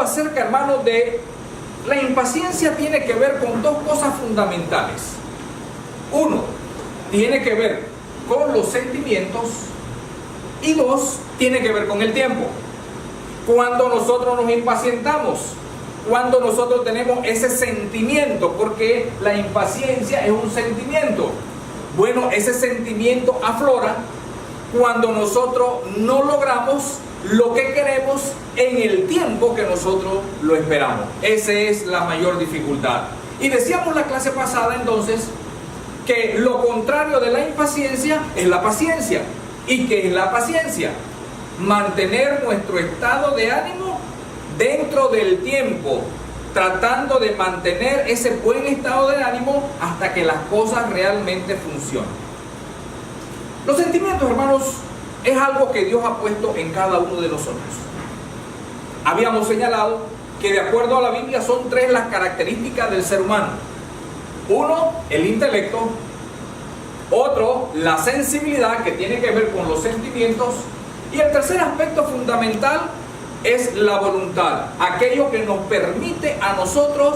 acerca, hermanos, de la impaciencia. Tiene que ver con dos cosas fundamentales. Uno, tiene que ver con los sentimientos, y dos, tiene que ver con el tiempo. Cuando nosotros nos impacientamos, cuando nosotros tenemos ese sentimiento, porque la impaciencia es un sentimiento. Bueno, ese sentimiento aflora cuando nosotros no logramos lo que queremos en el tiempo que nosotros lo esperamos. Esa es la mayor dificultad. Y decíamos la clase pasada entonces que lo contrario de la impaciencia es la paciencia. ¿Y qué es la paciencia? Mantener nuestro estado de ánimo dentro del tiempo, tratando de mantener ese buen estado de ánimo hasta que las cosas realmente funcionen. Los sentimientos, hermanos, es algo que Dios ha puesto en cada uno de nosotros. Habíamos señalado que de acuerdo a la Biblia son tres las características del ser humano. Uno, el intelecto. Otro, la sensibilidad, que tiene que ver con los sentimientos. Y el tercer aspecto fundamental es la voluntad, aquello que nos permite a nosotros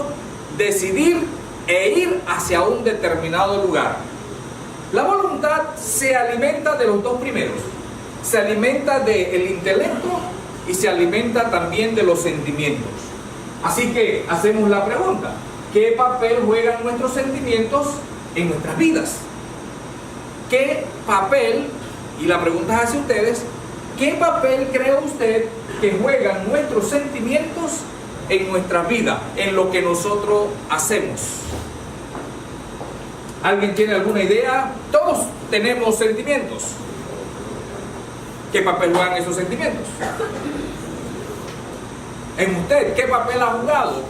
decidir e ir hacia un determinado lugar. La voluntad se alimenta de los dos primeros, se alimenta del intelecto y se alimenta también de los sentimientos. Así que hacemos la pregunta: ¿qué papel juegan nuestros sentimientos en nuestras vidas? ¿Qué papel, y la pregunta es hacia ustedes, qué papel cree usted que juegan nuestros sentimientos en nuestra vida, en lo que nosotros hacemos? ¿Alguien tiene alguna idea? Todos tenemos sentimientos. ¿Qué papel juegan esos sentimientos en usted? ¿Qué papel ha jugado?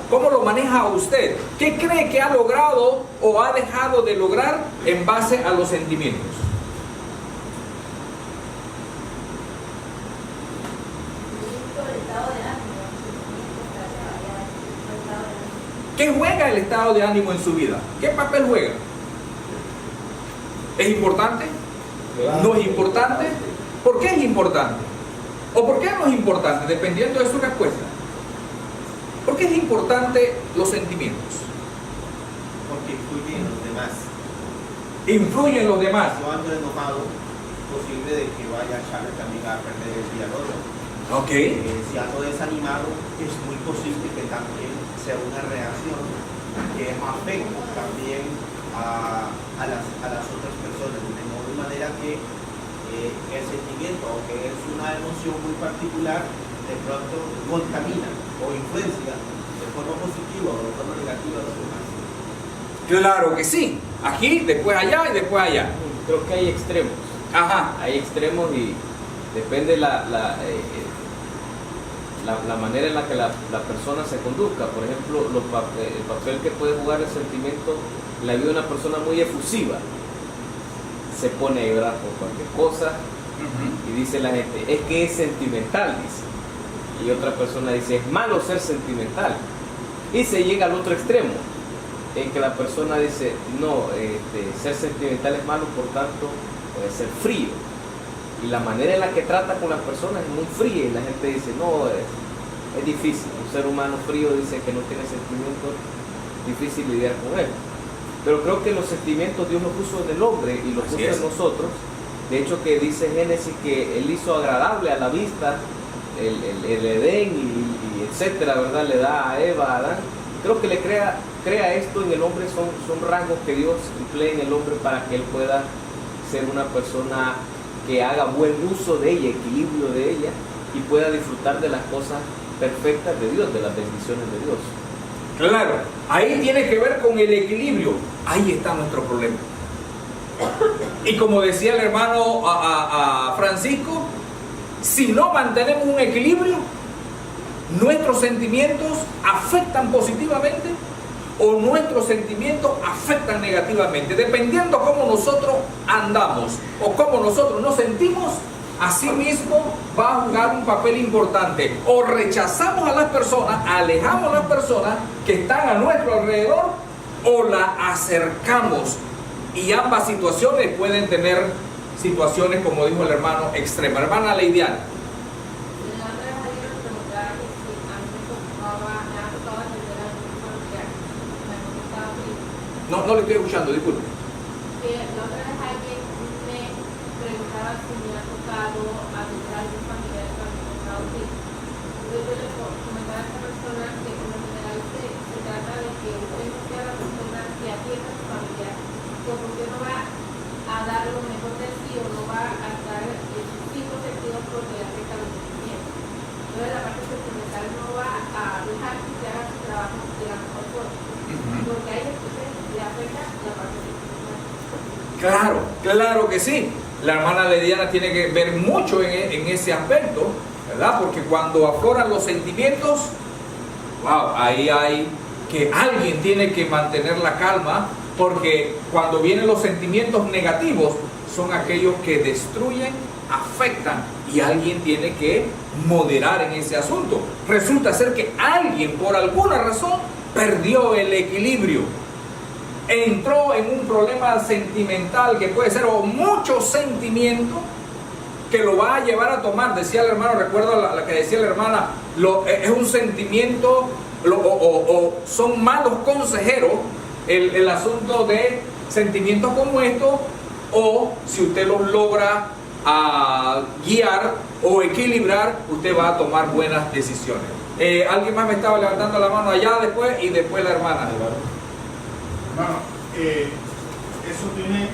¿Cómo lo maneja usted? ¿Qué cree que ha logrado o ha dejado de lograr en base a los sentimientos? ¿Qué juega el estado de ánimo en su vida? ¿Qué papel juega? ¿Es importante? ¿No es importante? ¿Por qué es importante? ¿O por qué no es importante? Dependiendo de su respuesta. ¿Por qué es importante los sentimientos? Porque influyen en los demás. Influyen en los demás. Yo ando enojado, es posible de que vaya a echarle también a perder el día al otro. Ok. Si ando desanimado, es muy posible que también sea una reacción que afecte también a las otras personas, de manera que el sentimiento, que es una emoción muy particular, de pronto contamina o influencia de forma positiva o de forma negativa a los demás. Claro que sí. Aquí, después allá y después allá. Creo que hay extremos. Ajá. Hay extremos y depende la manera en la que la persona se conduzca. Por ejemplo, el papel que puede jugar el sentimiento en la vida de una persona muy efusiva. Se pone a llorar por cualquier cosa y dice la gente, es que es sentimental, dice. Y otra persona dice, es malo ser sentimental. Y se llega al otro extremo, en que la persona dice, no, ser sentimental es malo, por tanto, puede ser frío. Y la manera en la que trata con las personas es muy fría y la gente dice, no, es difícil. Un ser humano frío dice que no tiene sentimientos, difícil lidiar con él. Pero creo que los sentimientos Dios los puso en el hombre y los puso en nosotros. De hecho, que dice Génesis que Él hizo agradable a la vista el Edén y etcétera, ¿verdad? Le da a Eva, a Adán. Creo que le crea esto en el hombre, son rasgos que Dios emplea en el hombre para que él pueda ser una persona que haga buen uso de ella, equilibrio de ella y pueda disfrutar de las cosas perfectas de Dios, de las bendiciones de Dios. Claro, ahí tiene que ver con el equilibrio. Ahí está nuestro problema. Y como decía el hermano a Francisco, si no mantenemos un equilibrio, nuestros sentimientos afectan positivamente o nuestros sentimientos afectan negativamente. Dependiendo cómo nosotros andamos o cómo nosotros nos sentimos, así mismo va a jugar un papel importante. O rechazamos a las personas, alejamos a las personas que están a nuestro alrededor, o la acercamos. Y ambas situaciones pueden tener situaciones, como dijo el hermano, extremas. Hermana Leidiana. La otra vez alguien me preguntaba que si a mí me No le estoy escuchando, disculpe. La otra vez alguien me preguntaba si me ha tocado atender a algún familiar cuando me estaba autista. Entonces yo le comentaba a esta persona que por lo general se trata de que usted no sea la persona que atienda a su familiar, porque usted no va a dar lo mejor de sí o no va a dar sus 5 sentidos porque le afecta los sentimientos. Entonces la parte sentimental no va a dejar que usted haga su trabajo de la mejor forma, porque ahí usted le afecta la parte sentimental. Claro que sí. La hermana Lediana tiene que ver mucho en ese aspecto, ¿verdad? Porque cuando afloran los sentimientos, wow, ahí hay que alguien tiene que mantener la calma, porque cuando vienen los sentimientos negativos son aquellos que destruyen, afectan, y alguien tiene que moderar en ese asunto. Resulta ser que alguien por alguna razón perdió el equilibrio, entró en un problema sentimental que puede ser o mucho sentimiento que lo va a llevar a tomar, decía el hermano, recuerdo la que decía la hermana, es un sentimiento o son malos consejeros el asunto de sentimientos como estos, o si usted los logra guiar o equilibrar, usted va a tomar buenas decisiones. Alguien más me estaba levantando la mano allá después, y después la hermana. Bueno, eso tiene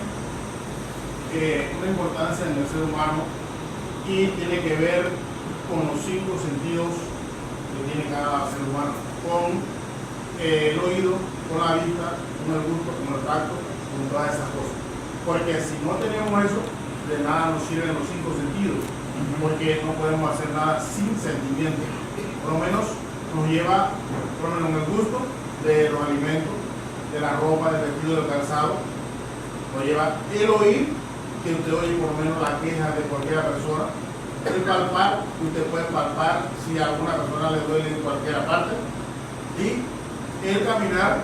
una importancia en el ser humano y tiene que ver con los 5 sentidos que tiene cada ser humano, con el oído, con la vista, con el gusto, con el tacto, con todas esas cosas. Porque si no tenemos eso, de nada nos sirven los 5 sentidos, porque no podemos hacer nada sin sentimiento. Por lo menos nos lleva, por lo menos en el gusto de los alimentos, de la ropa, del vestido, del calzado, nos lleva el oír, que usted oye por lo menos la queja de cualquier persona, el palpar, que usted puede palpar si a alguna persona le duele en cualquier parte, y el caminar,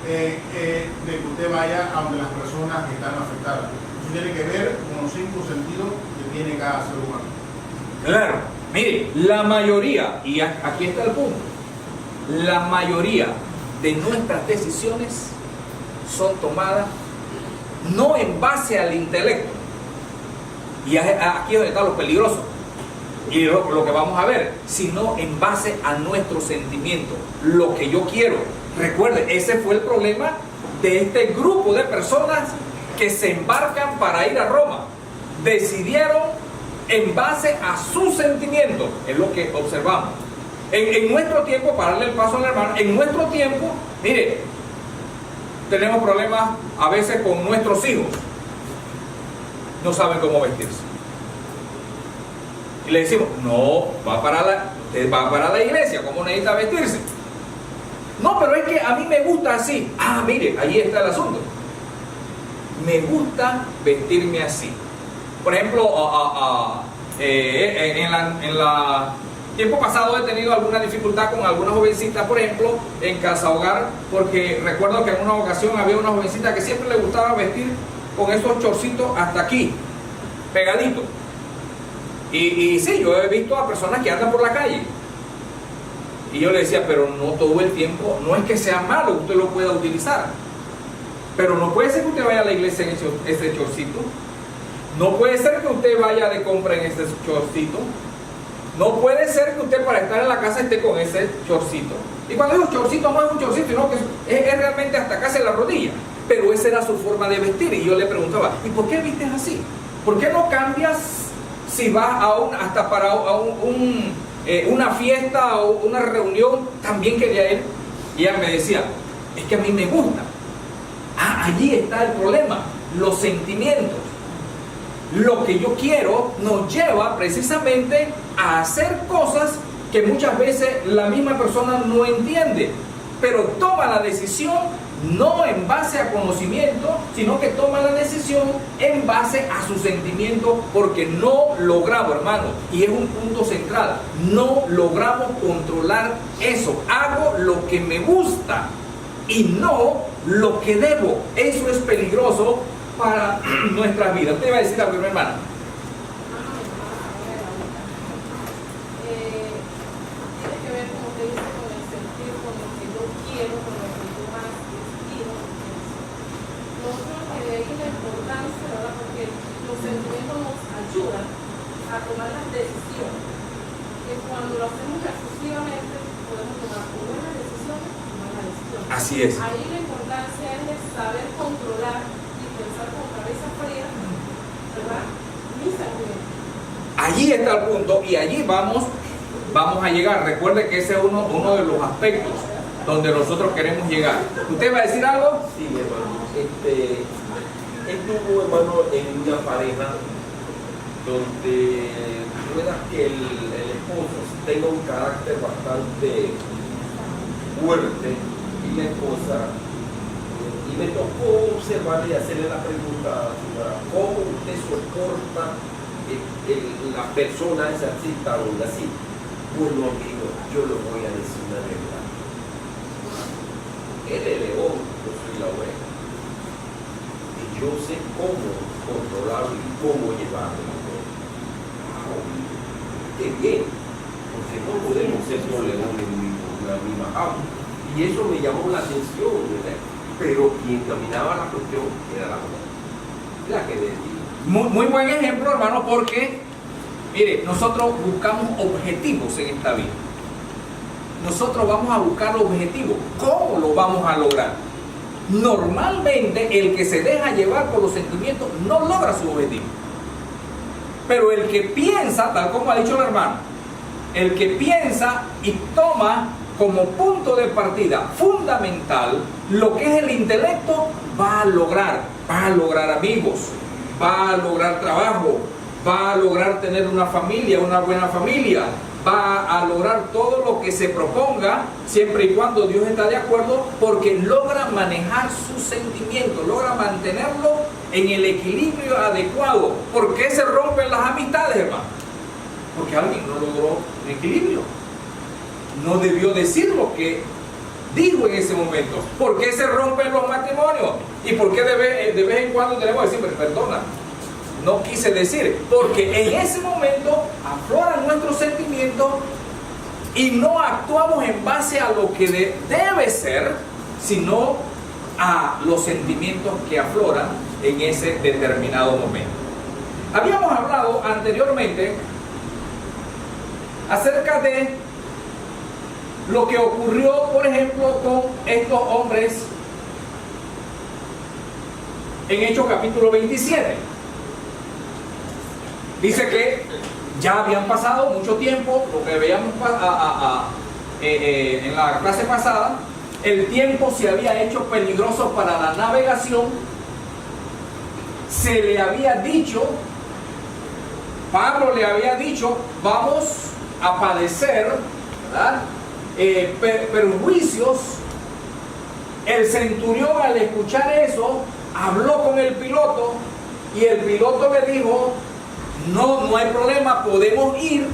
de que usted vaya a donde las personas que están afectadas. Eso tiene que ver con los 5 sentidos que tiene cada ser humano. Claro, mire, la mayoría, y aquí está el punto, la mayoría de nuestras decisiones son tomadas no en base al intelecto, y aquí es donde está lo peligroso y lo que vamos a ver, sino en base a nuestro sentimiento, lo que yo quiero. Recuerden, ese fue el problema de este grupo de personas que se embarcan para ir a Roma. Decidieron en base a su sentimiento, es lo que observamos. En nuestro tiempo, para darle el paso a la hermana, en nuestro tiempo, mire, tenemos problemas a veces con nuestros hijos. No saben cómo vestirse. Y le decimos, no, va para la iglesia, ¿cómo necesita vestirse? No, pero es que a mí me gusta así. Ah, mire, ahí está el asunto. Me gusta vestirme así. Por ejemplo, en la tiempo pasado he tenido alguna dificultad con algunas jovencitas, por ejemplo, en Casa Hogar, porque recuerdo que en una ocasión había una jovencita que siempre le gustaba vestir con esos chorcitos hasta aquí, pegaditos. Y sí, yo he visto a personas que andan por la calle. Y yo le decía, pero no todo el tiempo, no es que sea malo, usted lo pueda utilizar. Pero no puede ser que usted vaya a la iglesia en ese chorcito. No puede ser que usted vaya de compra en ese chorcito. No puede ser que usted para estar en la casa esté con ese chorcito. Y cuando digo chorcito, no es un chorcito, sino que es realmente hasta casi la rodilla. Pero esa era su forma de vestir. Y yo le preguntaba, ¿y por qué vistes así? ¿Por qué no cambias si vas hasta para una fiesta o una reunión? También quería ir. Y ella me decía, es que a mí me gusta. Ah, allí está el problema, los sentimientos. Lo que yo quiero nos lleva precisamente a hacer cosas que muchas veces la misma persona no entiende, pero toma la decisión no en base a conocimiento, sino que toma la decisión en base a su sentimiento, porque no logramos, hermano, y es un punto central, no logramos controlar eso. Hago lo que me gusta y no lo que debo. Eso es peligroso para nuestras vidas. Usted iba a decir algo, mi hermana. Tiene que ver, como te dice, con el sentir, con lo que yo quiero, con lo que yo más quiero. nosotros de ahí la importancia, ¿verdad? Porque los sentimientos nos ayudan a tomar las decisiones. Que cuando lo hacemos efusivamente, podemos tomar buenas decisiones o malas decisiones. Así es. Ahí la importancia es de saber controlar y pensar con cabeza fría, ¿verdad? Mis sentimientos. Allí está el punto y allí vamos a llegar. Recuerde que ese es uno de los aspectos donde nosotros queremos llegar. ¿Usted va a decir algo? Sí, hermano. Estuvo, hermano, en una pareja donde pueda que el esposo tenga un carácter bastante fuerte y la esposa, y me tocó observarle y hacerle la pregunta, señora, ¿cómo usted soporta la persona esa así, tan así? Bueno, amigo, yo le voy a decir una verdad. Él es el león, yo soy la oveja. Y yo sé cómo controlarlo y cómo llevarlo. Qué bien, porque no podemos ser dos leones en la misma jaula. Y eso me llamó la atención, ¿verdad? Pero quien caminaba la cuestión era la mujer, la que decía. Muy buen ejemplo, hermano, porque, mire, nosotros buscamos objetivos en esta vida. Nosotros vamos a buscar objetivos. ¿Cómo lo vamos a lograr? Normalmente, el que se deja llevar por los sentimientos no logra su objetivo. Pero el que piensa, tal como ha dicho el hermano, el que piensa y toma como punto de partida fundamental lo que es el intelecto, va a lograr amigos, va a lograr trabajo, va a lograr tener una familia, una buena familia, va a lograr todo lo que se proponga, siempre y cuando Dios está de acuerdo, porque logra manejar sus sentimientos, logra mantenerlo en el equilibrio adecuado. ¿Por qué se rompen las amistades, hermano? Porque alguien no logró un equilibrio. No debió decir lo que dijo en ese momento. ¿Por qué se rompen los matrimonios? ¿Y por qué de vez en cuando tenemos que decir, perdona, no quise decir? Porque en ese momento afloran nuestros sentimientos y no actuamos en base a lo que debe ser, sino a los sentimientos que afloran en ese determinado momento. Habíamos hablado anteriormente acerca de lo que ocurrió, por ejemplo, con estos hombres en Hechos capítulo 27. Dice que ya habían pasado mucho tiempo, lo que veíamos en la clase pasada, el tiempo se había hecho peligroso para la navegación. Se le había dicho, Pablo le había dicho, vamos a padecer, ¿verdad?, perjuicios. El centurión, al escuchar eso, habló con el piloto y el piloto le dijo, no hay problema, podemos ir.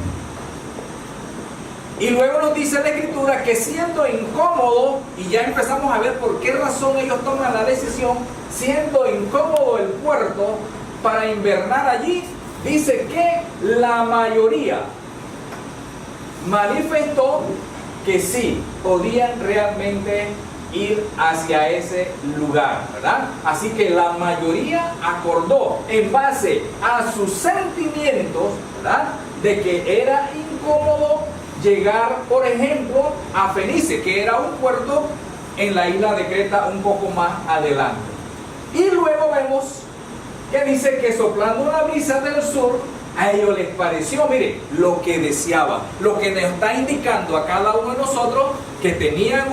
Y luego nos dice la escritura que siendo incómodo, y ya empezamos a ver por qué razón ellos toman la decisión, siendo incómodo el puerto para invernar allí, dice que la mayoría manifestó que sí, podían realmente ir hacia ese lugar, ¿verdad? Así que la mayoría acordó en base a sus sentimientos, ¿verdad?, de que era incómodo llegar, por ejemplo, a Fenice, que era un puerto en la isla de Creta un poco más adelante. Y luego vemos que dice que soplando una brisa del sur, a ellos les pareció, mire, lo que deseaban, lo que nos está indicando a cada uno de nosotros que tenían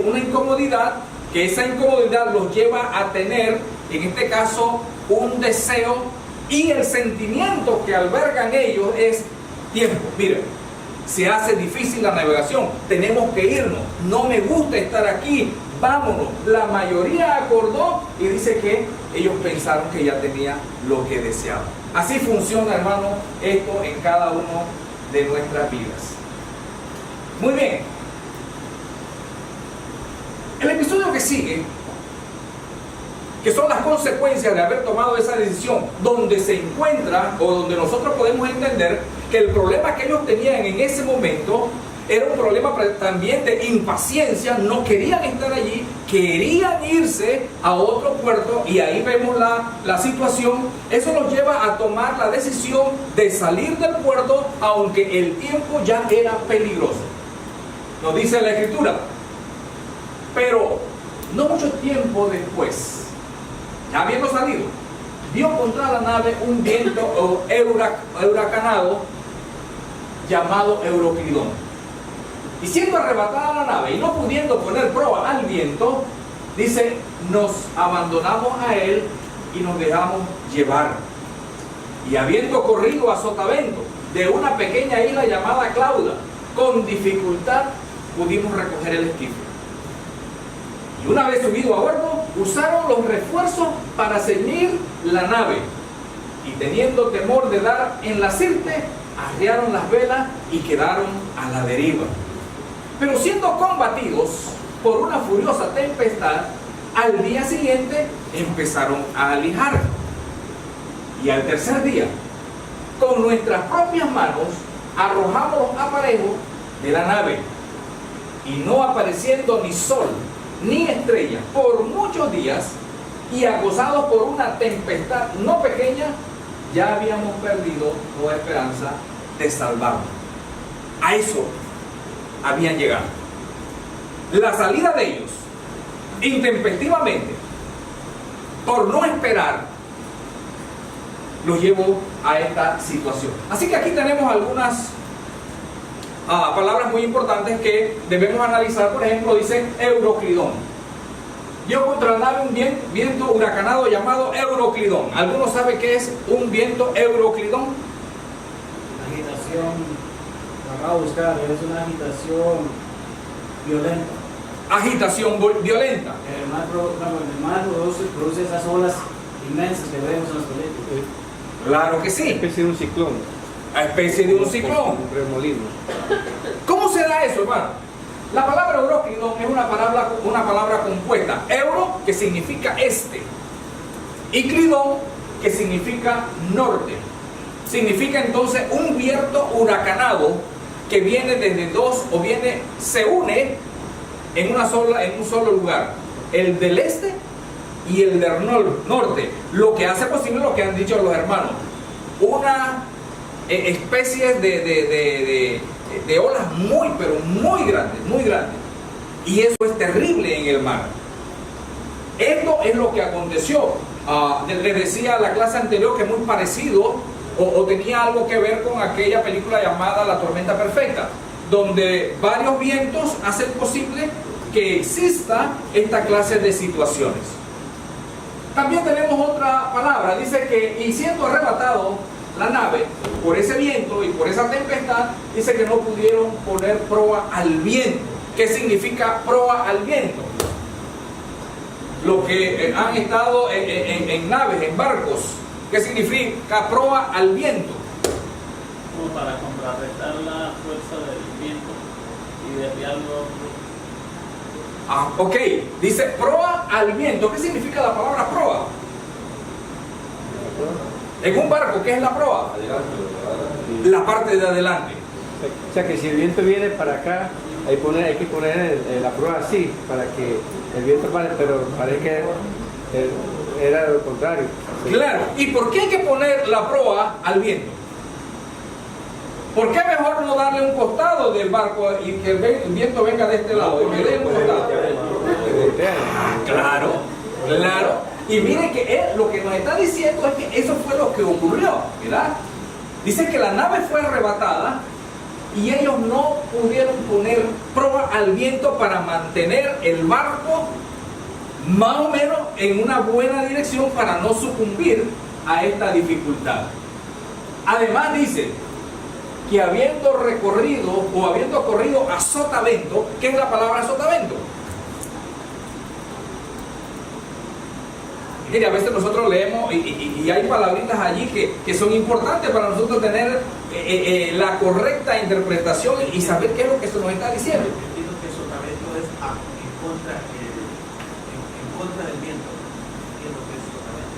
una incomodidad, que esa incomodidad los lleva a tener, en este caso, un deseo, y el sentimiento que albergan ellos es tiempo. Miren, se hace difícil la navegación, tenemos que irnos, no me gusta estar aquí, vámonos. La mayoría acordó y dice que ellos pensaron que ya tenía lo que deseaban. Así funciona, hermano, esto en cada uno de nuestras vidas. Muy bien. El episodio que sigue, que son las consecuencias de haber tomado esa decisión, donde se encuentra, o donde nosotros podemos entender que el problema que ellos tenían en ese momento era un problema también de impaciencia, no querían estar allí, querían irse a otro puerto, y ahí vemos la situación. Eso los lleva a tomar la decisión de salir del puerto, aunque el tiempo ya era peligroso. Nos dice la Escritura. Pero no mucho tiempo después, ya habiendo salido, vio contra la nave un viento huracanado llamado Euroclidón. Y siendo arrebatada la nave y no pudiendo poner proa al viento, dice, nos abandonamos a él y nos dejamos llevar. Y habiendo corrido a sotavento de una pequeña isla llamada Clauda, con dificultad pudimos recoger el esquife. Y una vez subido a bordo, usaron los refuerzos para ceñir la nave. Y teniendo temor de dar en la sirte, arriaron las velas y quedaron a la deriva. Pero siendo combatidos por una furiosa tempestad, al día siguiente empezaron a alijar. Y al tercer día, con nuestras propias manos, arrojamos los aparejos de la nave. Y no apareciendo ni sol ni estrella por muchos días, y acosados por una tempestad no pequeña, ya habíamos perdido toda esperanza de salvarnos. A eso habían llegado. La salida de ellos, intempestivamente, por no esperar, los llevó a esta situación. Así que aquí tenemos algunas palabras muy importantes que debemos analizar. Por ejemplo, dice Euroclidón. Vio contra la nave un viento huracanado llamado Euroclidón. ¿Alguno sabe qué es un viento Euroclidón? Agitación. Acabo de buscar, es una agitación violenta. Agitación violenta. El mar produce esas olas inmensas que vemos en las películas. Claro que sí. Especie de un ciclón. A especie de un ciclón. Un remolino. ¿Cómo se da eso, hermano? La palabra Euroclidón es una palabra compuesta. Euro, que significa este, y Clidón, que significa norte. Significa entonces un viento huracanado que viene desde dos, o se une en un solo lugar, el del este y el del norte, lo que hace posible lo que han dicho los hermanos, una especie de olas muy, pero muy grandes, y eso es terrible en el mar. Esto es lo que aconteció. Les decía a la clase anterior que es muy parecido o tenía algo que ver con aquella película llamada La Tormenta Perfecta, donde varios vientos hacen posible que exista esta clase de situaciones. También tenemos otra palabra, dice que y siendo arrebatado la nave por ese viento y por esa tempestad, dice que no pudieron poner proa al viento. ¿Qué significa proa al viento? Los que han estado en naves, en barcos, ¿qué significa proa al viento? Como para contrarrestar la fuerza del viento y desviarlo. Ok, dice proa al viento. ¿Qué significa la palabra proa? En un barco, ¿qué es la proa? La parte de adelante. O sea que si el viento viene para acá, hay que poner la proa así, para que el viento pare, pero parece que era lo contrario. Claro, ¿y por qué hay que poner la proa al viento? ¿Por qué mejor no darle un costado del barco y que el viento venga de este lado y que dé un costado? Claro, claro. Y mire que lo que nos está diciendo es que eso fue lo que ocurrió, ¿verdad? Dice que la nave fue arrebatada y ellos no pudieron poner proa al viento para mantener el barco más o menos en una buena dirección para no sucumbir a esta dificultad. Además dice que habiendo corrido a sotavento, ¿qué es la palabra sotavento? Mire, a veces nosotros leemos y hay palabritas allí que son importantes para nosotros tener la correcta interpretación y saber qué es lo que se nos está diciendo. Entiendo que sotavento es en contra del viento. Entiendo que es sotavento.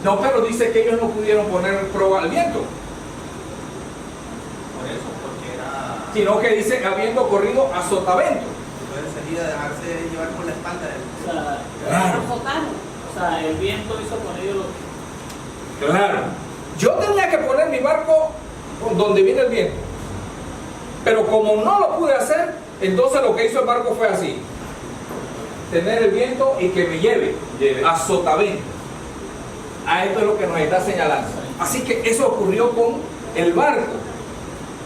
No, pero dice que ellos no pudieron poner proa al viento. Por eso, porque era... Sino que dice habiendo corrido a sotavento. Entonces Entonces sería dejarse llevar por la espalda del... O sea, Claro. o sea, el viento hizo con ellos lo que... Claro. Yo tenía que poner mi barco donde viene el viento. Pero como no lo pude hacer, entonces lo que hizo el barco fue así. Tener el viento y que me lleve a sotavento. A esto es lo que nos está señalando. Así que eso ocurrió con el barco.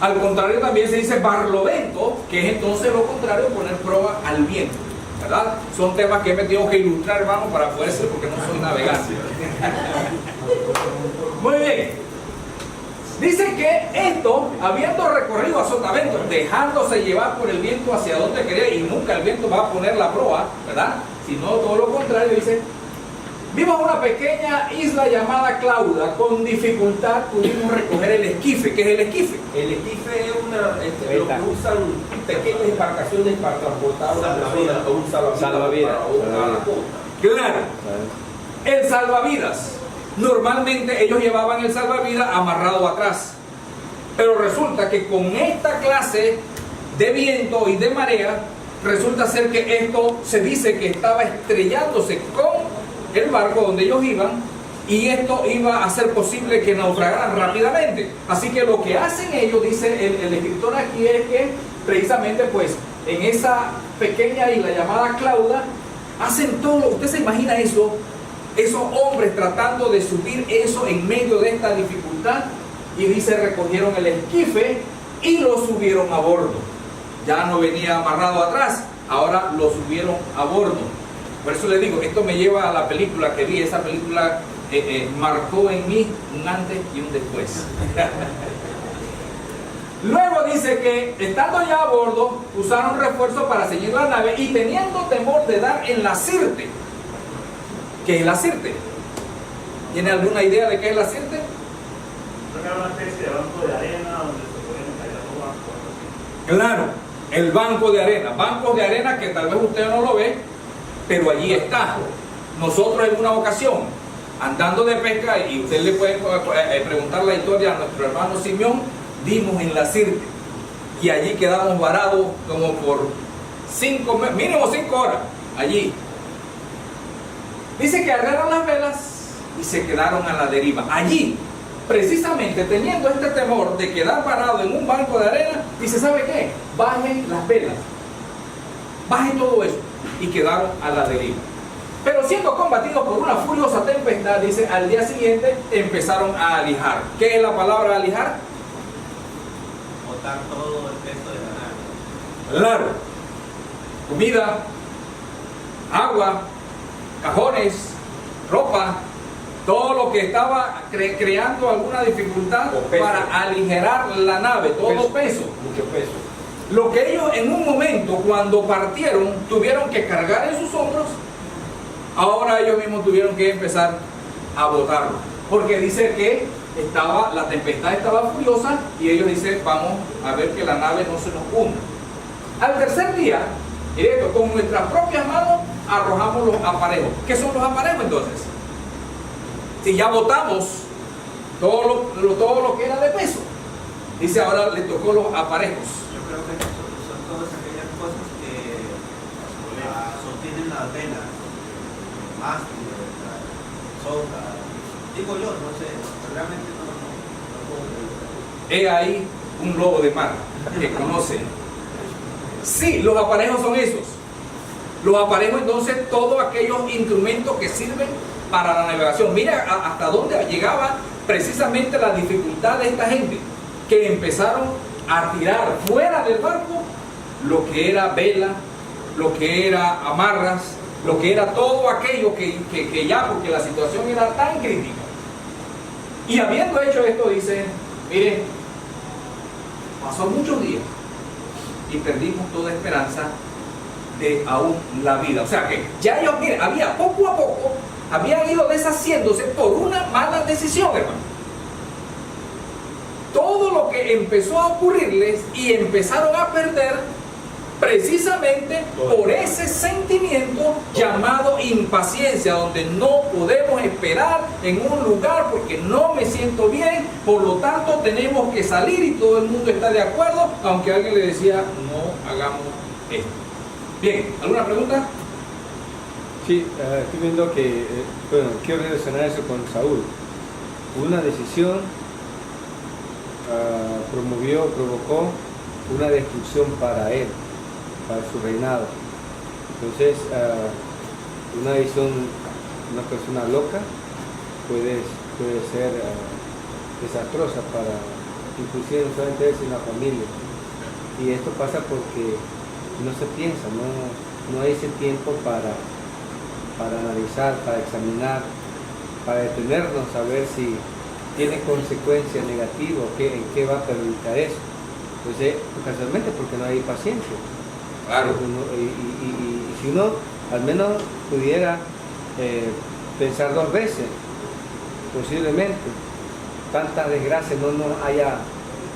Al contrario también se dice barlovento, que es entonces lo contrario, poner proa al viento. ¿Verdad? Son temas que me tengo que ilustrar, hermano, para poder ser, porque no soy navegante. Muy bien. Dice que esto, habiendo recorrido a sotavento, dejándose llevar por el viento hacia donde quería, y nunca el viento va a poner la proa, ¿verdad? Sino todo lo contrario, dice, vimos una pequeña isla llamada Clauda, con dificultad pudimos recoger el esquife. ¿Qué es el esquife? El esquife es lo que usan pequeñas embarcaciones para transportar a una persona o un salvavidas para una costa. Claro, el salvavidas. Normalmente ellos llevaban el salvavidas amarrado atrás, pero resulta que con esta clase de viento y de marea, resulta ser que esto se dice que estaba estrellándose con el barco donde ellos iban, y esto iba a hacer posible que naufragaran rápidamente. Así que lo que hacen ellos, dice el escritor aquí, es que precisamente pues en esa pequeña isla llamada Clauda, hacen todo. Usted se imagina eso, esos hombres tratando de subir eso en medio de esta dificultad, y dice recogieron el esquife y lo subieron a bordo. Ya no venía amarrado atrás, ahora lo subieron a bordo. Por eso le digo, esto me lleva a la película que vi. Esa película marcó en mí un antes y un después. Luego dice que estando ya a bordo, usaron refuerzo para seguir la nave y teniendo temor de dar en la sirte. ¿Qué es la sirte? ¿Tiene alguna idea de qué es la sirte? Creo que era una especie de banco de arena donde se pueden caer los bancos. Claro, el banco de arena. Bancos de arena que tal vez usted no lo ve, pero allí está. Nosotros en una ocasión, andando de pesca, y usted le puede preguntar la historia a nuestro hermano Simeón, dimos en la sirte. Y allí quedamos varados como por mínimo 5 horas. Allí. Dice que agarraron las velas y se quedaron a la deriva. Allí, precisamente teniendo este temor de quedar parado en un banco de arena, dice, ¿sabe qué? Bajen las velas. Bajen todo eso. Y quedaron a la deriva. Pero siendo combatidos por una furiosa tempestad, dice, al día siguiente empezaron a alijar. ¿Qué es la palabra alijar? Botar todo el peso de la nave. Claro. Comida, agua, cajones, ropa, todo lo que estaba creando alguna dificultad para aligerar la nave, todo peso. Mucho peso. Lo que ellos en un momento, cuando partieron, tuvieron que cargar en sus hombros, ahora ellos mismos tuvieron que empezar a botarlo. Porque dice que la tempestad estaba furiosa y ellos dicen, vamos a ver que la nave no se nos hunda. Al tercer día, con nuestras propias manos arrojamos los aparejos. ¿Qué son los aparejos entonces? Si ya botamos todo lo que era de peso, dice ahora le tocó los aparejos. Yo creo que son todas aquellas cosas que sostienen las velas, mástiles, soga. Digo yo, no sé, realmente no puedo creer. He ahí un lobo de mar que conoce. Sí, los aparejos son esos. Los aparejos entonces todos aquellos instrumentos que sirven para la navegación. Mira hasta dónde llegaba precisamente la dificultad de esta gente, que empezaron a tirar fuera del barco lo que era vela, lo que era amarras, lo que era todo aquello que ya, porque la situación era tan crítica. Y habiendo hecho esto, dice, miren, pasó muchos días y perdimos toda esperanza de aún la vida. O sea que ya ellos, miren, había poco a poco, habían ido deshaciéndose por una mala decisión, hermano. Todo lo que empezó a ocurrirles y empezaron a perder precisamente por ese sentimiento llamado impaciencia, donde no podemos esperar en un lugar porque no me siento bien, por lo tanto tenemos que salir y todo el mundo está de acuerdo, aunque alguien le decía no hagamos esto. Bien, ¿alguna pregunta? Sí, estoy viendo que, bueno, quiero relacionar eso con Saúl. Una decisión provocó una destrucción para él, para su reinado. Entonces, una decisión, una persona loca puede ser desastrosa para, inclusive no solamente él, sino la familia. Y esto pasa porque no se piensa, no hay ese tiempo para analizar, para examinar, para detenernos a ver si tiene consecuencias negativas, en qué va a perjudicar eso. Entonces, casualmente porque no hay paciencia. Claro. Y si uno al menos pudiera pensar 2 veces, posiblemente tanta desgracia no nos haya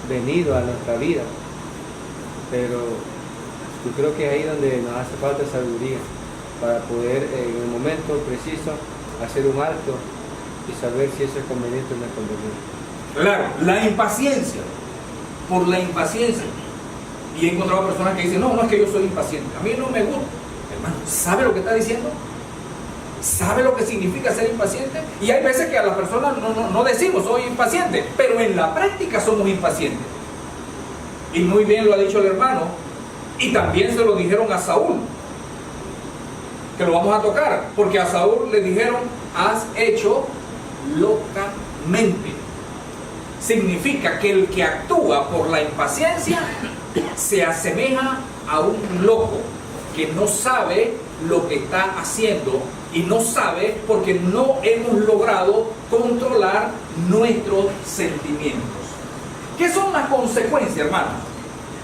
venido a nuestra vida. Pero yo creo que es ahí donde nos hace falta sabiduría para poder en el momento preciso hacer un alto y saber si eso es conveniente o no es conveniente. Claro, la impaciencia, por la impaciencia. Y he encontrado personas que dicen, no es que yo soy impaciente, a mí no me gusta. Hermano, ¿sabe lo que está diciendo? ¿Sabe lo que significa ser impaciente? Y hay veces que a las personas no decimos soy impaciente, pero en la práctica somos impacientes. Y muy bien lo ha dicho el hermano, y también se lo dijeron a Saúl, que lo vamos a tocar, porque a Saúl le dijeron, has hecho locamente. Significa que el que actúa por la impaciencia se asemeja a un loco que no sabe lo que está haciendo y no sabe porque no hemos logrado controlar nuestros sentimientos. ¿Qué son las consecuencias, hermanos?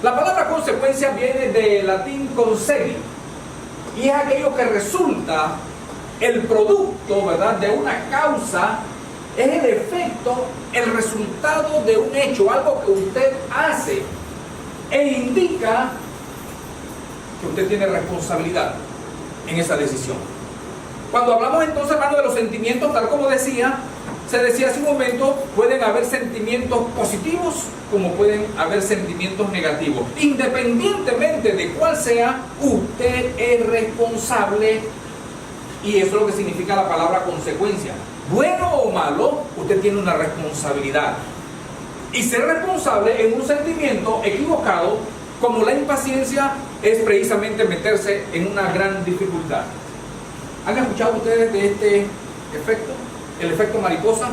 La palabra consecuencia viene del latín conseguir y es aquello que resulta, el producto, ¿verdad?, de una causa, es el efecto, el resultado de un hecho, algo que usted hace e indica que usted tiene responsabilidad en esa decisión. Cuando hablamos entonces, hermano, de los sentimientos, tal como se decía hace un momento, pueden haber sentimientos positivos como pueden haber sentimientos negativos. Independientemente de cuál sea, usted es responsable, y eso es lo que significa la palabra consecuencia. Bueno o malo, usted tiene una responsabilidad. Y ser responsable en un sentimiento equivocado, como la impaciencia, es precisamente meterse en una gran dificultad. ¿Han escuchado ustedes de este efecto? El efecto mariposa.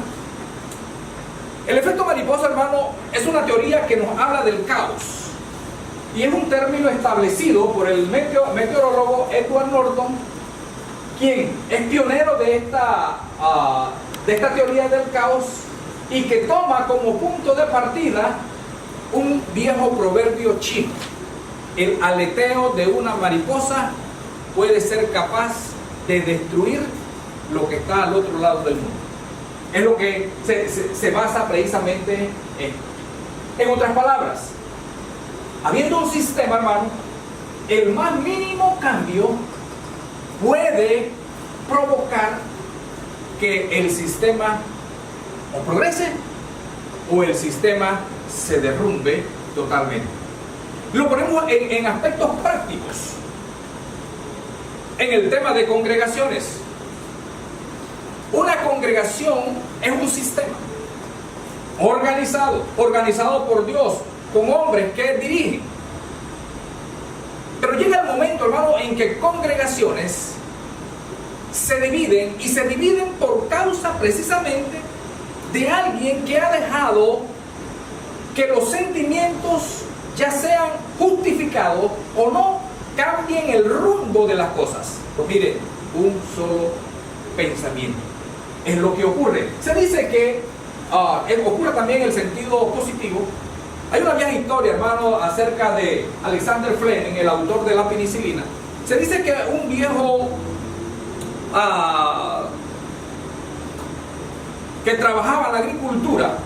El efecto mariposa, hermano, es una teoría que nos habla del caos. Y es un término establecido por el meteorólogo Edward Norton, quien es pionero de esta teoría del caos y que toma como punto de partida un viejo proverbio chino. El aleteo de una mariposa puede ser capaz de destruir lo que está al otro lado del mundo. Es lo que se basa precisamente en otras palabras, habiendo un sistema, hermano, el más mínimo cambio puede provocar que el sistema o progrese o el sistema se derrumbe totalmente. Lo ponemos en aspectos prácticos. En el tema de congregaciones, una congregación es un sistema organizado por Dios, con hombres que dirigen. Pero llega el momento, hermano, en que congregaciones se dividen, y se dividen por causa precisamente de alguien que ha dejado que los sentimientos, ya sean justificados o no, cambien el rumbo de las cosas. Pues mire, un solo pensamiento es lo que ocurre. Se dice que ocurre también en el sentido positivo. Hay una vieja historia, hermano, acerca de Alexander Fleming, el autor de la penicilina. Se dice que un viejo que trabajaba en la agricultura,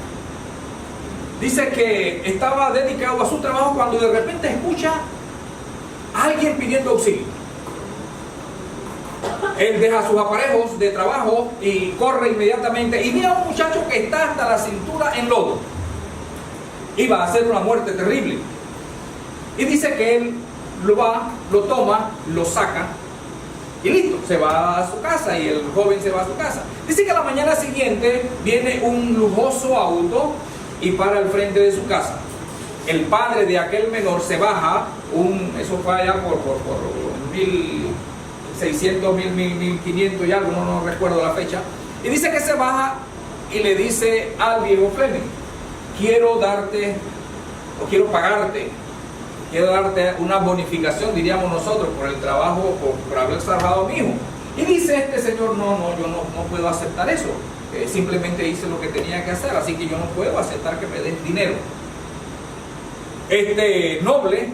dice que estaba dedicado a su trabajo cuando de repente escucha a alguien pidiendo auxilio. Él deja sus aparejos de trabajo y corre inmediatamente y mira a un muchacho que está hasta la cintura en lodo. Iba a hacer una muerte terrible. Y dice que él lo va lo toma, lo saca y listo, se va a su casa y el joven se va a su casa. Dice que a la mañana siguiente viene un lujoso auto y para al frente de su casa. El padre de aquel menor se baja, eso fue allá por 1600, 1500 y algo, no recuerdo la fecha, y dice que se baja y le dice al viejo Fleming, quiero pagarte una bonificación, diríamos nosotros, por el trabajo, por haber salvado a mi hijo. Y dice este señor, no, yo no puedo aceptar eso, simplemente hice lo que tenía que hacer, así que yo no puedo aceptar que me des dinero. Este noble,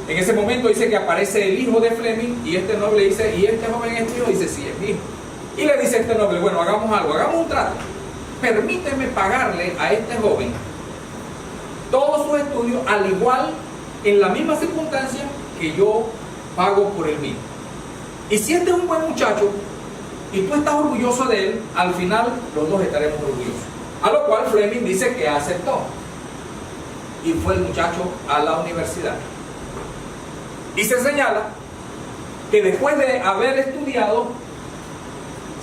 en ese momento dice que aparece el hijo de Fleming y este noble dice, ¿y este joven es tu hijo? Dice, sí, es mi hijo. Y le dice este noble, bueno, hagamos algo, hagamos un trato. Permíteme pagarle a este joven todos sus estudios, al igual, en la misma circunstancia que yo pago por el mío. Y si este es un buen muchacho y tú estás orgulloso de él, al final los dos estaremos orgullosos. A lo cual Fleming dice que aceptó. Y fue el muchacho a la universidad. Y se señala que después de haber estudiado,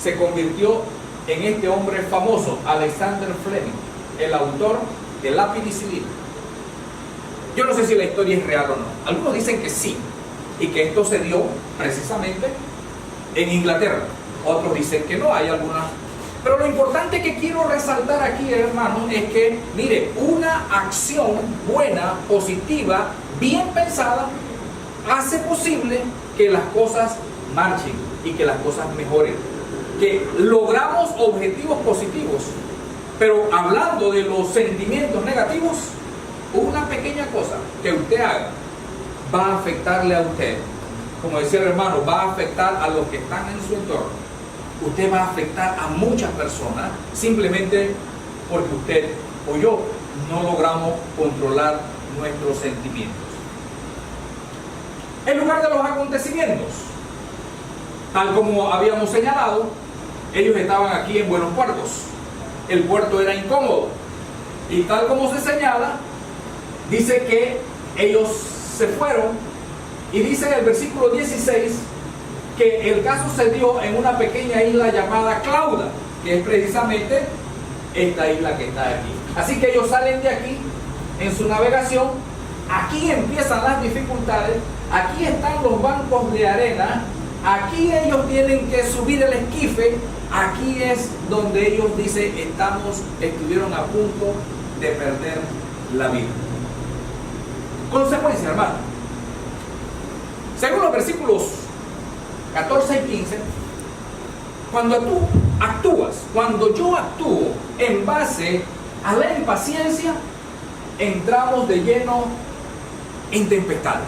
se convirtió en este hombre famoso, Alexander Fleming, el autor de la penicilina. Yo no sé si la historia es real o no. Algunos dicen que sí, y que esto se dio precisamente en Inglaterra. Otros dicen que no, hay algunas. Pero lo importante que quiero resaltar aquí, hermanos, es que, mire, una acción buena, positiva, bien pensada, hace posible que las cosas marchen y que las cosas mejoren. Que logramos objetivos positivos, pero hablando de los sentimientos negativos, una pequeña cosa que usted haga va a afectarle a usted. Como decía el hermano, va a afectar a los que están en su entorno. Usted va a afectar a muchas personas simplemente porque usted o yo no logramos controlar nuestros sentimientos. En lugar de los acontecimientos, tal como habíamos señalado, ellos estaban aquí en buenos puertos. El puerto era incómodo. Y tal como se señala, dice que ellos se fueron y dice en el versículo 16 que el caso se dio en una pequeña isla llamada Clauda, que es precisamente esta isla que está aquí. Así que ellos salen de aquí en su navegación, aquí empiezan las dificultades, aquí están los bancos de arena, aquí ellos tienen que subir el esquife, aquí es donde ellos dicen estuvieron a punto de perder la vida. Consecuencia, hermano. Según los versículos 14 y 15, cuando tú actúas, cuando yo actúo en base a la impaciencia, entramos de lleno en tempestades.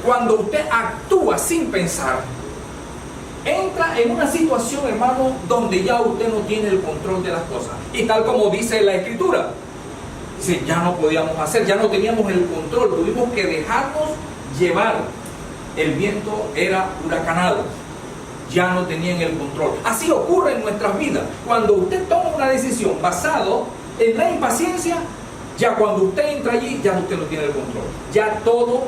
Cuando usted actúa sin pensar, entra en una situación, hermano, donde ya usted no tiene el control de las cosas. Y tal como dice la Escritura, dice, ya no podíamos hacer, ya no teníamos el control, tuvimos que dejarnos llevar. El viento era huracanado, ya no tenían el control. Así ocurre en nuestras vidas. Cuando usted toma una decisión basado en la impaciencia, ya cuando usted entra allí, ya usted no tiene el control. Ya todo,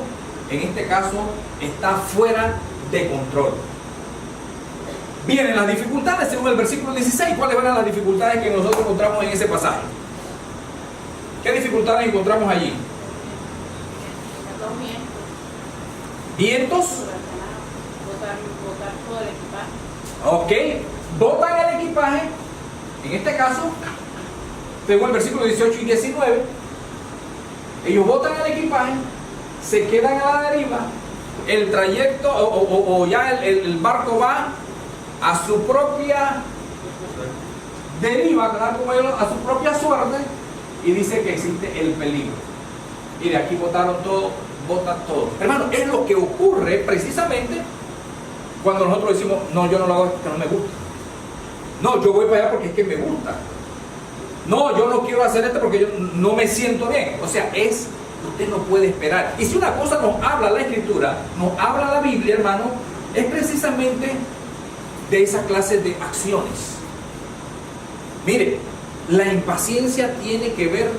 en este caso, está fuera de control. Vienen las dificultades, según el versículo 16. ¿Cuáles eran las dificultades que nosotros encontramos en ese pasaje? ¿Qué dificultades encontramos allí? Vientos. Botar todo el equipaje. Ok, botan el equipaje. En este caso, según el versículo 18 y 19, ellos botan el equipaje, se quedan a la deriva, el trayecto o ya el barco va a su propia deriva, a su propia suerte, y dice que existe el peligro. Y de aquí botaron todo, botan todo. Hermano, es lo que ocurre precisamente cuando nosotros decimos, no, yo no lo hago porque no me gusta. No, yo voy para allá porque es que me gusta. No, yo no quiero hacer esto porque yo no me siento bien. O sea, usted no puede esperar. Y si una cosa nos habla la Escritura, nos habla la Biblia, hermano, es precisamente de esa clase de acciones. Mire, la impaciencia tiene que ver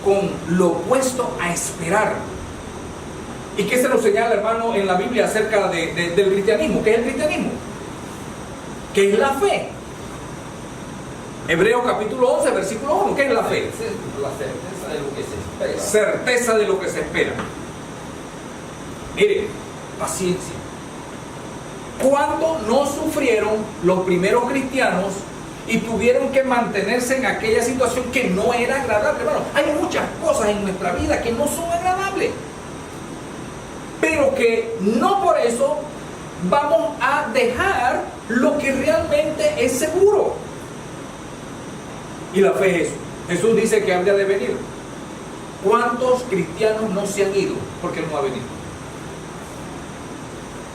con lo opuesto a esperar. ¿Y qué se nos señala, hermano, en la Biblia acerca del cristianismo? ¿Qué es el cristianismo? ¿Qué es la fe? Hebreos capítulo 11, versículo 1. ¿Qué es la fe? La certeza de lo que se espera. Certeza de lo que se espera. Mire, paciencia. ¿Cuánto no sufrieron los primeros cristianos y tuvieron que mantenerse en aquella situación que no era agradable? Hermano, hay muchas cosas en nuestra vida que no son agradables, pero que no por eso vamos a dejar lo que realmente es seguro. Y la fe es eso. Jesús dice que habría de venir. ¿Cuántos cristianos no se han ido porque Él no ha venido?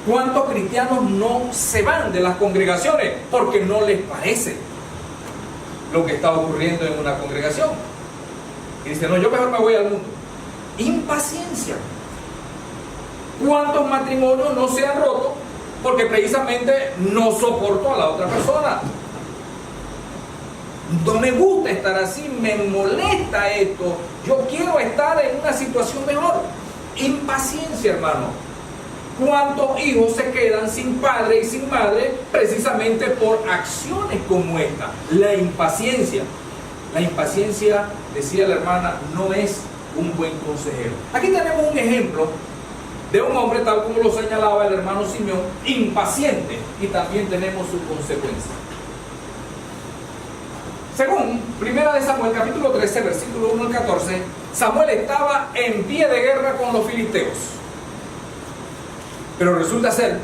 ¿Cuántos cristianos no se van de las congregaciones porque no les parece lo que está ocurriendo en una congregación? Y dicen, no, yo mejor me voy al mundo. Impaciencia. ¿Cuántos matrimonios no se han roto porque precisamente no soporto a la otra persona? No me gusta estar así, me molesta esto, yo quiero estar en una situación mejor. Impaciencia, hermano. ¿Cuántos hijos se quedan sin padre y sin madre precisamente por acciones como esta? La impaciencia. La impaciencia, decía la hermana, no es un buen consejero. Aquí tenemos un ejemplo de un hombre, tal como lo señalaba el hermano Simeón, impaciente, y también tenemos sus consecuencias. Según 1 Samuel capítulo 13, versículo 1 al 14, Samuel estaba en pie de guerra con los filisteos. Pero resulta ser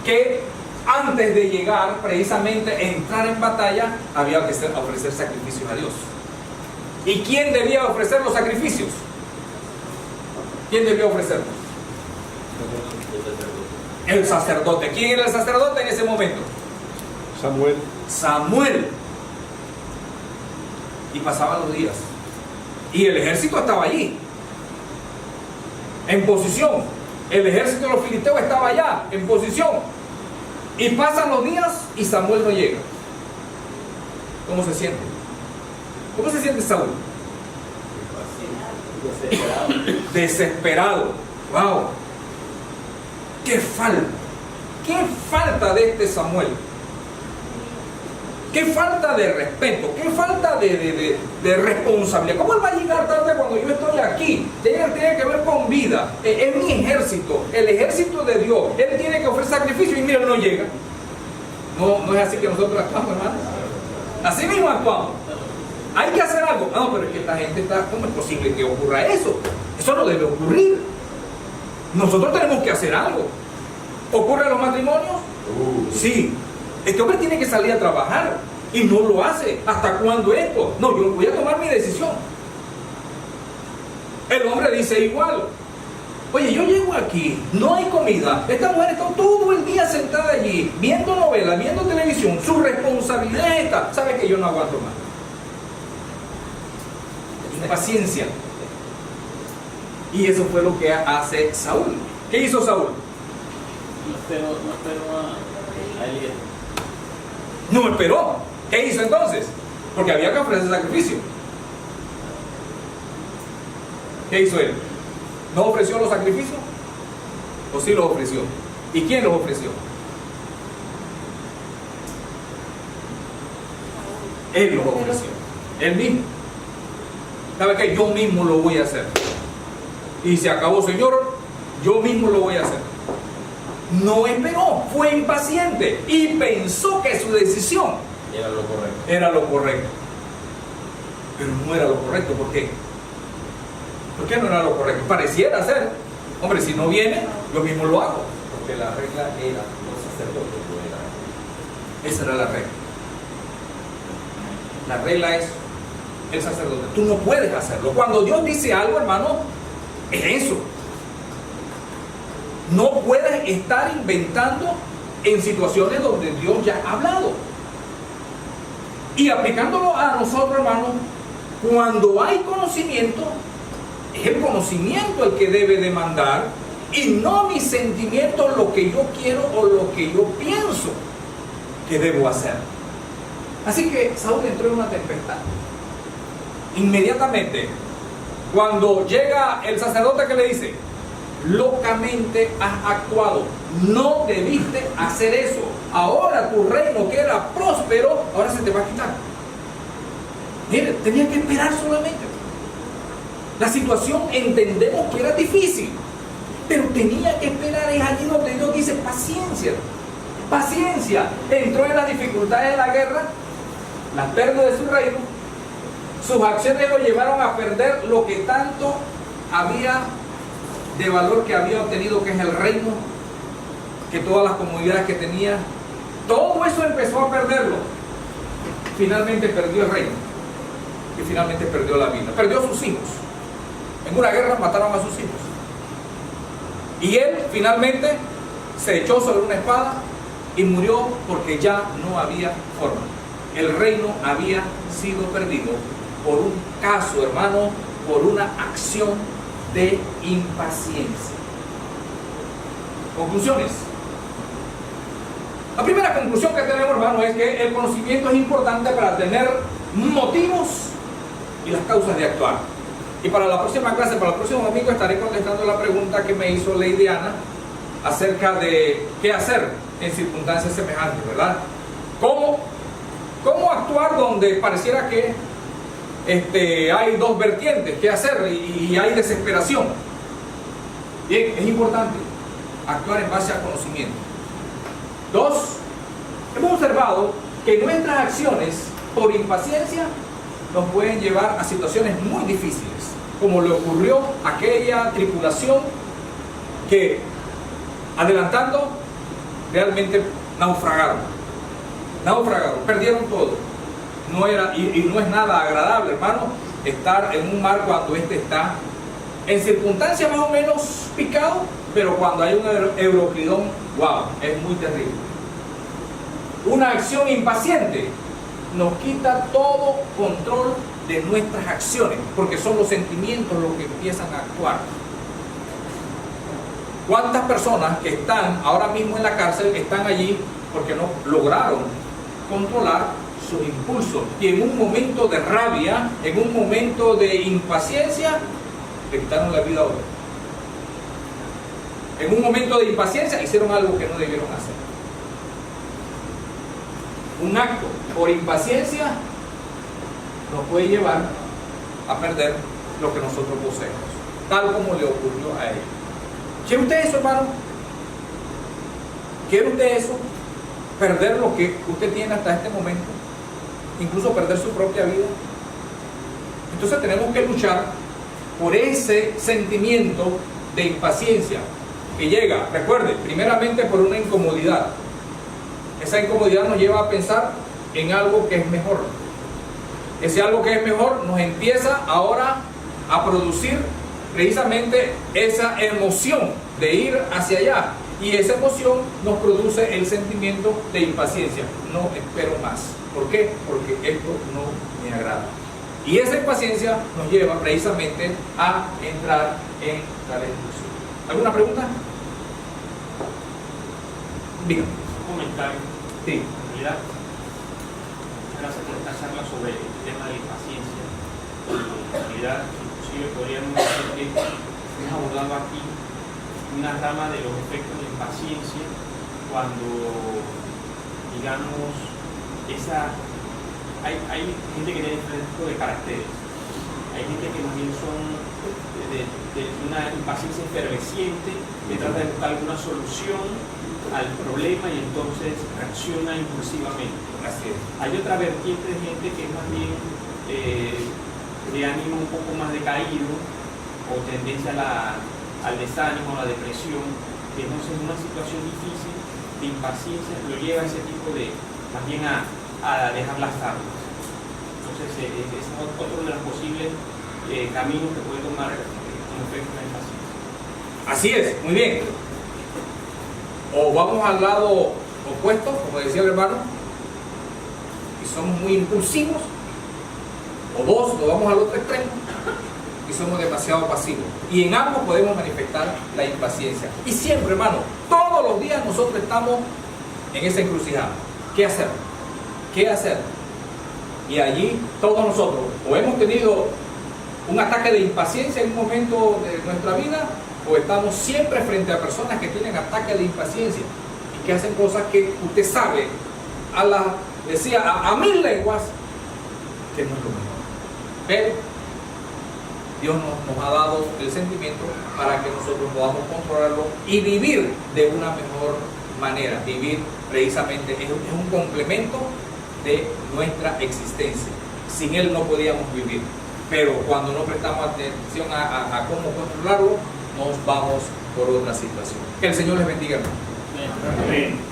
que antes de llegar precisamente a entrar en batalla, había que ofrecer sacrificios a Dios. ¿Y quién debía ofrecer los sacrificios? ¿Quién debía ofrecerlos? El sacerdote. ¿Quién era el sacerdote en ese momento? Samuel. Y pasaban los días y el ejército estaba allí en posición. El ejército de los filisteos estaba allá en posición, y pasan los días y Samuel no llega. ¿Cómo se siente? ¿Cómo se siente Saúl? Desesperado. Wow, qué falta de este Samuel. Qué falta de respeto, qué falta de responsabilidad. ¿Cómo él va a llegar tarde cuando yo estoy aquí? Tiene que ver con vida. Es mi ejército, el ejército de Dios. Él tiene que ofrecer sacrificio y mira, él no llega. No es así que nosotros actuamos, hermano. Así mismo actuamos. Hay que hacer algo. No, pero es que esta gente está... ¿Cómo es posible que ocurra eso? Eso no debe ocurrir. Nosotros tenemos que hacer algo. ¿Ocurre en los matrimonios? Sí. Este hombre tiene que salir a trabajar y no lo hace. ¿Hasta cuándo esto? No, yo voy a tomar mi decisión. El hombre dice igual. Oye, yo llego aquí, no hay comida. Esta mujer está todo el día sentada allí, viendo novelas, viendo televisión. Su responsabilidad es esta. ¿Sabe que yo no aguanto más? Impaciencia. Y eso fue lo que hace Saúl. ¿Qué hizo Saúl? No esperó a Elías. No esperó. ¿Qué hizo entonces? Porque había que ofrecer sacrificio. ¿Qué hizo él? ¿No ofreció los sacrificios? ¿O sí los ofreció? ¿Y quién los ofreció? Él los ofreció. Él mismo. ¿Sabe qué? Yo mismo lo voy a hacer. Y se acabó, Señor, yo mismo lo voy a hacer. No esperó, fue impaciente y pensó que su decisión era lo correcto. Pero no era lo correcto. ¿Por qué? ¿Por qué no era lo correcto? Pareciera ser. Hombre, si no viene, yo mismo lo hago. Porque la regla era los sacerdotes, no era. Esa era la regla. La regla es el sacerdote. Tú no puedes hacerlo. Cuando Dios dice algo, hermano, es eso. No puedes estar inventando en situaciones donde Dios ya ha hablado. Y aplicándolo a nosotros, hermano, cuando hay conocimiento, es el conocimiento el que debe demandar y no mi sentimiento, lo que yo quiero o lo que yo pienso que debo hacer. Así que Saúl entró en una tempestad. Inmediatamente, cuando llega el sacerdote, que le dice: locamente has actuado. No debiste hacer eso. Ahora tu reino, que era próspero, ahora se te va a quitar. Mire, tenía que esperar solamente. La situación entendemos que era difícil, pero tenía que esperar. Es allí donde Dios dice paciencia. Paciencia. Entró en las dificultades de la guerra, la pérdida de su reino. Sus acciones lo llevaron a perder lo que tanto había de valor que había obtenido, que es el reino, que todas las comodidades que tenía. Todo eso empezó a perderlo. Finalmente perdió el reino. Y finalmente perdió la vida. Perdió a sus hijos. En una guerra mataron a sus hijos. Y él finalmente se echó sobre una espada y murió porque ya no había forma. El reino había sido perdido por un caso, hermano, por una acción de impaciencia. Conclusiones. La primera conclusión que tenemos, hermano, es que el conocimiento es importante para tener motivos y las causas de actuar. Y para la próxima clase, para el próximo domingo, estaré contestando la pregunta que me hizo Lady Ana acerca de qué hacer en circunstancias semejantes, ¿verdad? ¿Cómo actuar donde pareciera que hay dos vertientes? ¿Qué hacer? Y hay desesperación. Bien, es importante actuar en base al conocimiento. 2, hemos observado que nuestras acciones por impaciencia nos pueden llevar a situaciones muy difíciles, como le ocurrió a aquella tripulación que, adelantando, realmente naufragaron, perdieron todo. No era, y no es nada agradable, hermano, estar en un mar cuando está en circunstancias más o menos picado, pero cuando hay un euroclidón, wow, es muy terrible. Una acción impaciente nos quita todo control de nuestras acciones, porque son los sentimientos los que empiezan a actuar. ¿Cuántas personas que están ahora mismo en la cárcel están allí porque no lograron controlar sus impulsos? Y en un momento de rabia, en un momento de impaciencia, le quitaron la vida a otro. En un momento de impaciencia hicieron algo que no debieron hacer. Un acto por impaciencia nos puede llevar a perder lo que nosotros poseemos, tal como le ocurrió a ellos. ¿Quiere usted eso, hermano? ¿Quiere usted eso? Perder lo que usted tiene hasta este momento, incluso perder su propia vida. Entonces tenemos que luchar por ese sentimiento de impaciencia que llega, recuerde, primeramente por una incomodidad. Esa incomodidad nos lleva a pensar en algo que es mejor. Ese algo que es mejor nos empieza ahora a producir precisamente esa emoción de ir hacia allá. Y esa emoción nos produce el sentimiento de impaciencia. No espero más. ¿Por qué? Porque esto no me agrada. Y esa impaciencia nos lleva precisamente a entrar en la destrucción. ¿Alguna pregunta? Dígame. Un comentario. Sí. En realidad, gracias por esta charla sobre el tema de la impaciencia. En realidad, inclusive podríamos decir que hemos abordado aquí una rama de los efectos de la impaciencia cuando, digamos, hay gente que tiene diferentes tipos de caracteres. Hay gente que más bien son de una impaciencia efervesciente, que trata de buscar alguna solución al problema y entonces reacciona impulsivamente. Así es. Hay otra vertiente de gente que es más bien de ánimo un poco más decaído o tendencia al desánimo, a la depresión, que entonces en una situación difícil de impaciencia lo lleva a ese tipo de, más bien a dejar las armas. Entonces ese es otro de los posibles caminos que puede tomar como efecto la impaciencia. Así es, muy bien. O vamos al lado opuesto, como decía el hermano, y somos muy impulsivos, o dos, nos vamos al otro extremo y somos demasiado pasivos. Y en ambos podemos manifestar la impaciencia. Y siempre, hermano, todos los días nosotros estamos en esa encrucijada. ¿Qué hacer? ¿Qué hacer? Y allí todos nosotros o hemos tenido un ataque de impaciencia en un momento de nuestra vida, o estamos siempre frente a personas que tienen ataques de impaciencia y que hacen cosas que usted sabe, a 1000 lenguas, que no es lo mejor. Pero Dios nos ha dado el sentimiento para que nosotros podamos controlarlo y vivir de una mejor manera. Vivir precisamente es un complemento de nuestra existencia. Sin él no podíamos vivir, pero cuando no prestamos atención a cómo controlarlo, nos vamos por otra situación. Que el Señor les bendiga, hermano. Amén.